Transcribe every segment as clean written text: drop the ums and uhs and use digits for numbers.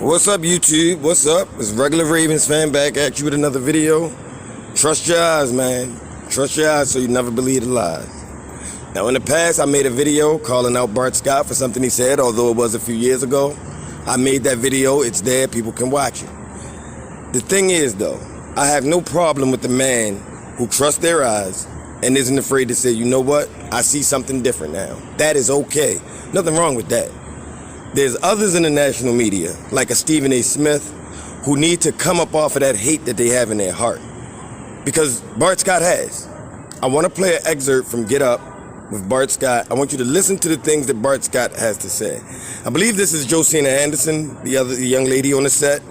What's up, YouTube? What's up? It's regular Ravens fan back at you with another video. Trust your eyes, man. Trust your eyes so you never believe the lies. Now, in the past, I made a video calling out Bart Scott for something he said, although it was a few years ago. I made that video. It's there. People can watch it. The thing is, though, I have no problem with the man who trusts their eyes and isn't afraid to say, you know what? I see something different now. That is okay. Nothing wrong with that. There's others in the national media, like a Stephen A. Smith, who need to come up off of that hate that they have in their heart. Because Bart Scott has. I want to play an excerpt from Get Up with Bart Scott. I want you to listen to the things that Bart Scott has to say. I believe this is Josina Anderson, the young lady on the set.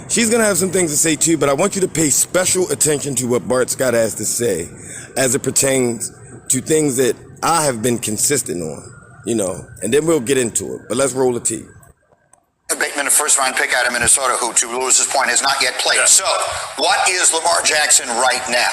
She's going to have some things to say too, but I want you to pay special attention to what Bart Scott has to say as it pertains to things that I have been consistent on. You know, and then we'll get into it. But let's roll the tape. Bateman, a first-round pick out of Minnesota, who, to Lewis's point, has not yet played. Yeah. So, what is Lamar Jackson right now?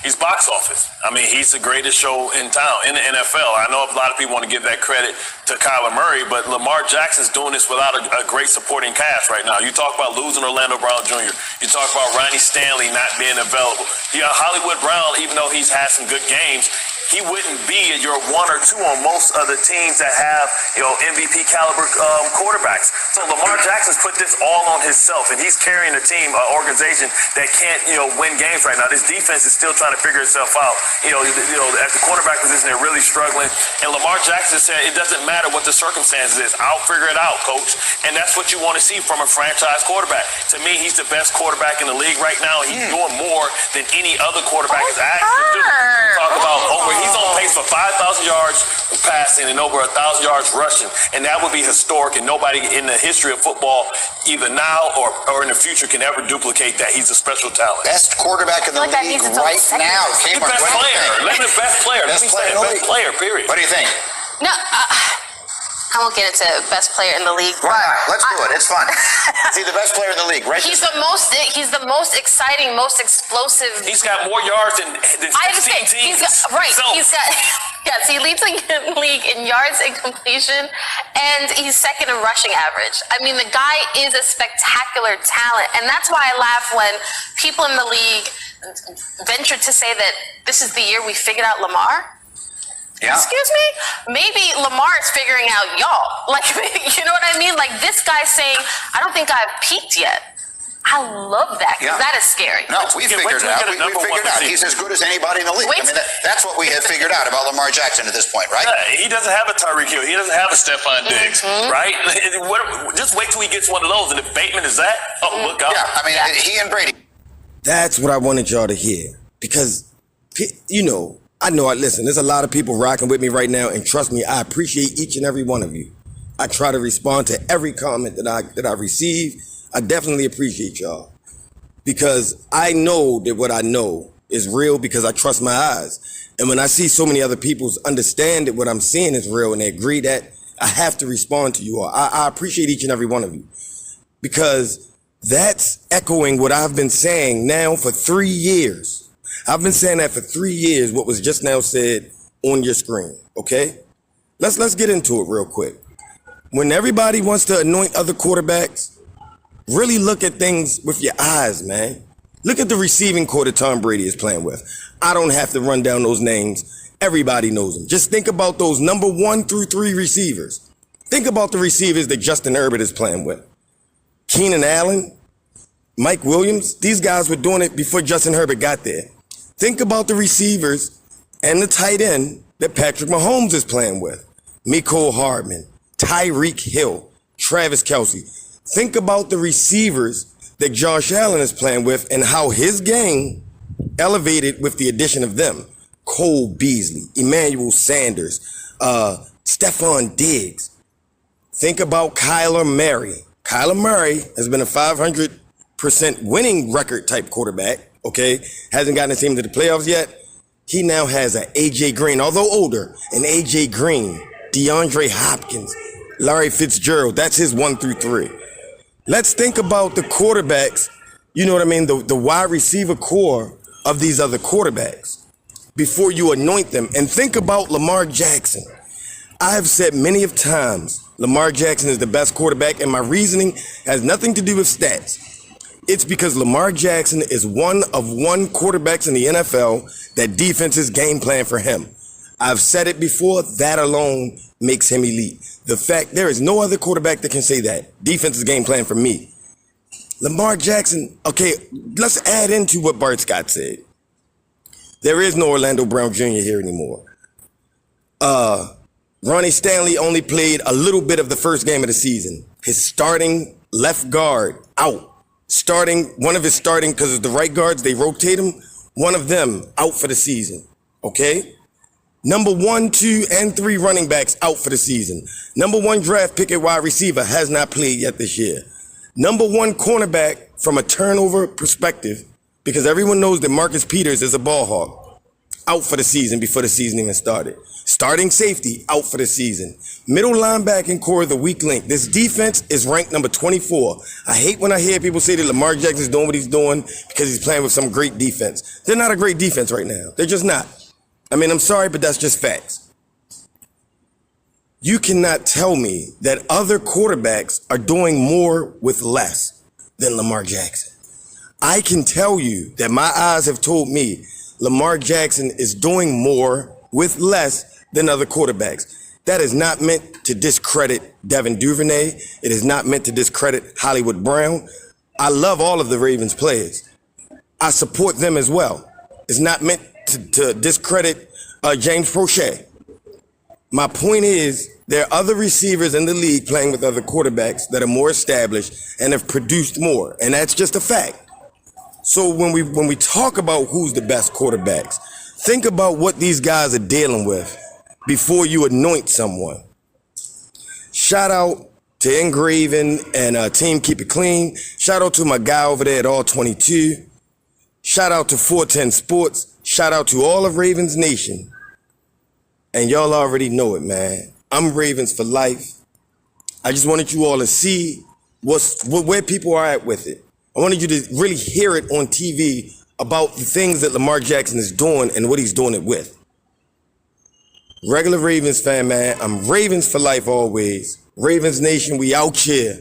He's box office. I mean, he's the greatest show in town, in the NFL. I know a lot of people want to give that credit to Kyler Murray, but Lamar Jackson's doing this without a great supporting cast right now. You talk about losing Orlando Brown Jr. You talk about Ronnie Stanley not being available. You got Hollywood Brown, even though he's had some good games, he wouldn't be your one or two on most of the teams that have, MVP caliber quarterbacks. So Lamar Jackson's put this all on himself, and he's carrying a team, an organization that can't, win games right now. This defense is still trying to figure itself out. At the quarterback position, they're really struggling. And Lamar Jackson said, it doesn't matter what the circumstances is. I'll figure it out, coach. And that's what you want to see from a franchise quarterback. To me, he's the best quarterback in the league right now. He's doing more than any other quarterback is asked to do. Talk about he's on pace for 5,000 yards passing and over 1,000 yards rushing, and that would be historic, and nobody in the history of football, either now or in the future, can ever duplicate that. He's a special talent. Best quarterback in the league right now. He's the best player. Let me best player. Let me say best player, period. What do you think? No, I won't get into best player in the league. Why not? Let's do it. It's fun. Is he the best player in the league? Right? He's the most exciting, most explosive. He's got more yards than 16 teams. Yes, he leads the league in yards and completion, and he's second in rushing average. I mean, the guy is a spectacular talent, and that's why I laugh when people in the league venture to say that this is the year we figured out Lamar. Yeah. Excuse me? Maybe Lamar is figuring out y'all. Like, you know what I mean? Like, this guy saying, I don't think I've peaked yet. I love that, because that is scary. No, we figured it out. We figured out. He's as good as anybody in the league. That's what we have figured out about Lamar Jackson at this point, right? Yeah, he doesn't have a Tyreek Hill. He doesn't have a Stephon Diggs, right? Just wait till he gets one of those. And if Bateman is that, look out. Yeah, I mean, he and Brady. That's what I wanted y'all to hear. Because, listen, there's a lot of people rocking with me right now, and trust me, I appreciate each and every one of you. I try to respond to every comment that I receive. I definitely appreciate y'all, because I know that what I know is real because I trust my eyes. And when I see so many other people understand that what I'm seeing is real and they agree that, I have to respond to you all. I appreciate each and every one of you, because that's echoing what I've been saying now for 3 years. I've been saying that for 3 years, what was just now said on your screen, okay? Let's get into it real quick. When everybody wants to anoint other quarterbacks, really look at things with your eyes, man. Look at the receiving core that Tom Brady is playing with. I don't have to run down those names. Everybody knows them. Just think about those number 1 through 3 receivers. Think about the receivers that Justin Herbert is playing with. Keenan Allen, Mike Williams, these guys were doing it before Justin Herbert got there. Think about the receivers and the tight end that Patrick Mahomes is playing with. Mecole Hardman, Tyreek Hill, Travis Kelce. Think about the receivers that Josh Allen is playing with and how his game elevated with the addition of them. Cole Beasley, Emmanuel Sanders, Stephon Diggs. Think about Kyler Murray. Kyler Murray has been a 500% winning record type quarterback, okay? Hasn't gotten his team to the playoffs yet. He now has an A.J. Green, although older, an A.J. Green, DeAndre Hopkins, Larry Fitzgerald. That's his 1 through 3. Let's think about the quarterbacks, you know what I mean, the wide receiver core of these other quarterbacks before you anoint them. And think about Lamar Jackson. I have said many of times Lamar Jackson is the best quarterback, and my reasoning has nothing to do with stats. It's because Lamar Jackson is one of one quarterbacks in the NFL that defenses game plan for him. I've said it before, that alone makes him elite. The fact there is no other quarterback that can say that. Defense is game plan for me. Lamar Jackson, okay, let's add into what Bart Scott said. There is no Orlando Brown Jr. here anymore. Ronnie Stanley only played a little bit of the first game of the season. His starting left guard out. One of his starting, because it's the right guards, they rotate him. One of them out for the season, okay? Number 1, 2, and 3 running backs out for the season. Number 1 draft pick at wide receiver has not played yet this year. Number 1 cornerback from a turnover perspective, because everyone knows that Marcus Peters is a ball hawk, out for the season before the season even started. Starting safety, out for the season. Middle linebacking core, the weak link. This defense is ranked number 24. I hate when I hear people say that Lamar Jackson's doing what he's doing because he's playing with some great defense. They're not a great defense right now. They're just not. I mean, I'm sorry, but that's just facts. You cannot tell me that other quarterbacks are doing more with less than Lamar Jackson. I can tell you that my eyes have told me Lamar Jackson is doing more with less than other quarterbacks. That is not meant to discredit Devin Duvernay. It is not meant to discredit Hollywood Brown. I love all of the Ravens players. I support them as well. It's not meant to discredit James Prochet. My point is, there are other receivers in the league playing with other quarterbacks that are more established and have produced more, and that's just a fact. So when we talk about who's the best quarterbacks, think about what these guys are dealing with before you anoint someone. Shout out to Engraven and Team Keep It Clean. Shout out to my guy over there at All 22. Shout out to 410 Sports. Shout out to all of Ravens Nation. And y'all already know it, man. I'm Ravens for life. I just wanted you all to see where people are at with it. I wanted you to really hear it on TV about the things that Lamar Jackson is doing and what he's doing it with. Regular Ravens fan, man. I'm Ravens for life always. Ravens Nation, we out here.